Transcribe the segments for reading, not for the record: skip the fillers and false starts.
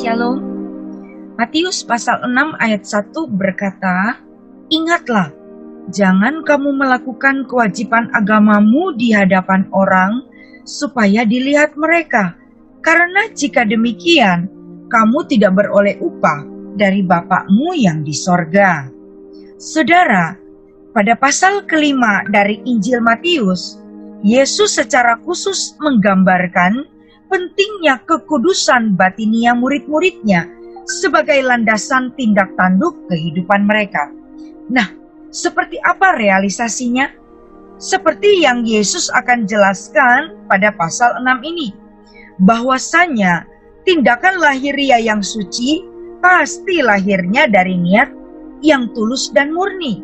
Shalom. Matius pasal 6 ayat 1 berkata, "Ingatlah, jangan kamu melakukan kewajiban agamamu di hadapan orang supaya dilihat mereka. Karena jika demikian, kamu tidak beroleh upah dari Bapakmu yang di sorga." Saudara, pada pasal kelima dari Injil Matius, Yesus secara khusus menggambarkan pentingnya kekudusan batinia murid-muridnya sebagai landasan tindak tanduk kehidupan mereka. Nah, seperti apa realisasinya? Seperti yang Yesus akan jelaskan pada pasal 6 ini, bahwasanya tindakan lahiriah yang suci pasti lahirnya dari niat yang tulus dan murni.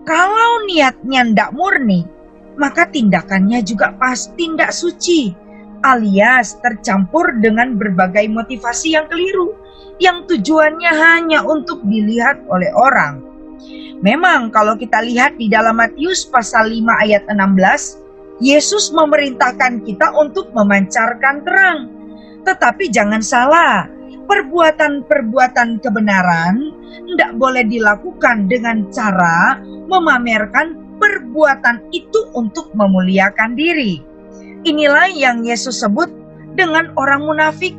Kalau niatnya tidak murni, maka tindakannya juga pasti tidak suci, alias tercampur dengan berbagai motivasi yang keliru, yang tujuannya hanya untuk dilihat oleh orang. Memang kalau kita lihat di dalam Matius pasal 5 ayat 16, Yesus memerintahkan kita untuk memancarkan terang. Tetapi jangan salah, perbuatan-perbuatan kebenaran tidak boleh dilakukan dengan cara memamerkan perbuatan itu untuk memuliakan diri. Inilah yang Yesus sebut dengan orang munafik.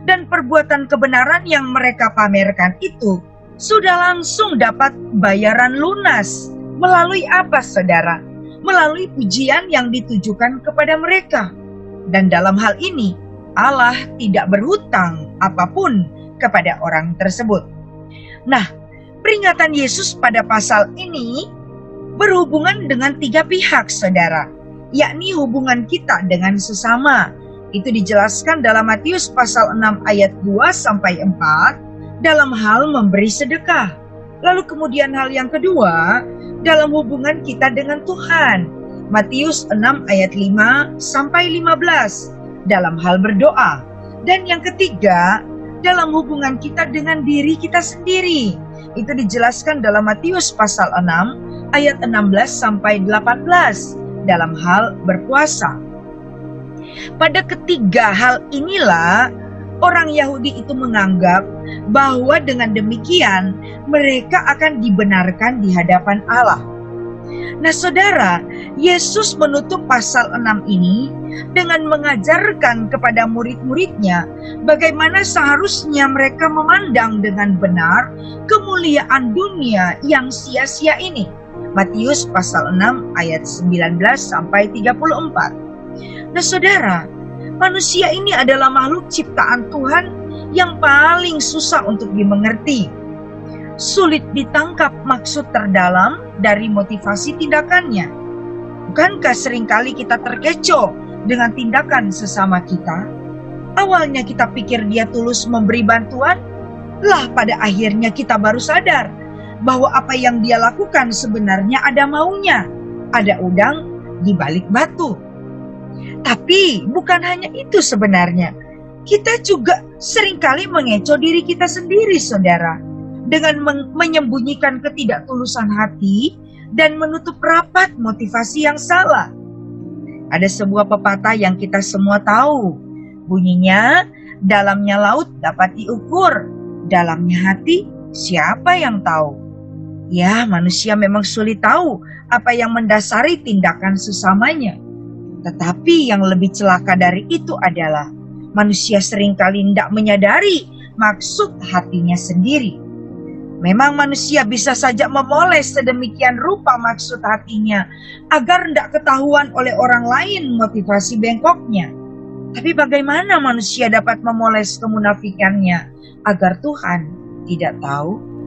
Dan perbuatan kebenaran yang mereka pamerkan itu sudah langsung dapat bayaran lunas. Melalui apa, saudara? Melalui pujian yang ditujukan kepada mereka. Dan dalam hal ini, Allah tidak berhutang apapun kepada orang tersebut. Nah, peringatan Yesus pada pasal ini berhubungan dengan tiga pihak, saudara, yakni hubungan kita dengan sesama. Itu dijelaskan dalam Matius pasal 6 ayat 2-4 dalam hal memberi sedekah. Lalu kemudian hal yang kedua, dalam hubungan kita dengan Tuhan. Matius 6 ayat 5-15 dalam hal berdoa. Dan yang ketiga, dalam hubungan kita dengan diri kita sendiri. Itu dijelaskan dalam Matius pasal 6 ayat 16-18 dalam hal berpuasa. Pada ketiga hal inilah orang Yahudi itu menganggap bahwa dengan demikian mereka akan dibenarkan di hadapan Allah. Nah, saudara, Yesus menutup pasal 6 ini dengan mengajarkan kepada murid-muridnya bagaimana seharusnya mereka memandang dengan benar kemuliaan dunia yang sia-sia ini. Matius pasal 6 ayat 19-34. Nah, saudara, manusia ini adalah makhluk ciptaan Tuhan yang paling susah untuk dimengerti. Sulit ditangkap maksud terdalam dari motivasi tindakannya. Bukankah seringkali kita terkecoh dengan tindakan sesama kita? Awalnya kita pikir dia tulus memberi bantuan, lah pada akhirnya kita baru sadar bahwa apa yang dia lakukan sebenarnya ada maunya, ada udang di balik batu. Tapi bukan hanya itu sebenarnya. Kita juga seringkali mengecoh diri kita sendiri, saudara, dengan menyembunyikan ketidaktulusan hati dan menutup rapat motivasi yang salah. Ada sebuah pepatah yang kita semua tahu. Bunyinya, dalamnya laut dapat diukur, dalamnya hati siapa yang tahu? Ya, manusia memang sulit tahu apa yang mendasari tindakan sesamanya. Tetapi yang lebih celaka dari itu adalah manusia seringkali tidak menyadari maksud hatinya sendiri. Memang manusia bisa saja memoles sedemikian rupa maksud hatinya agar tidak ketahuan oleh orang lain motivasi bengkoknya. Tapi bagaimana manusia dapat memoles kemunafikannya agar Tuhan tidak tahu?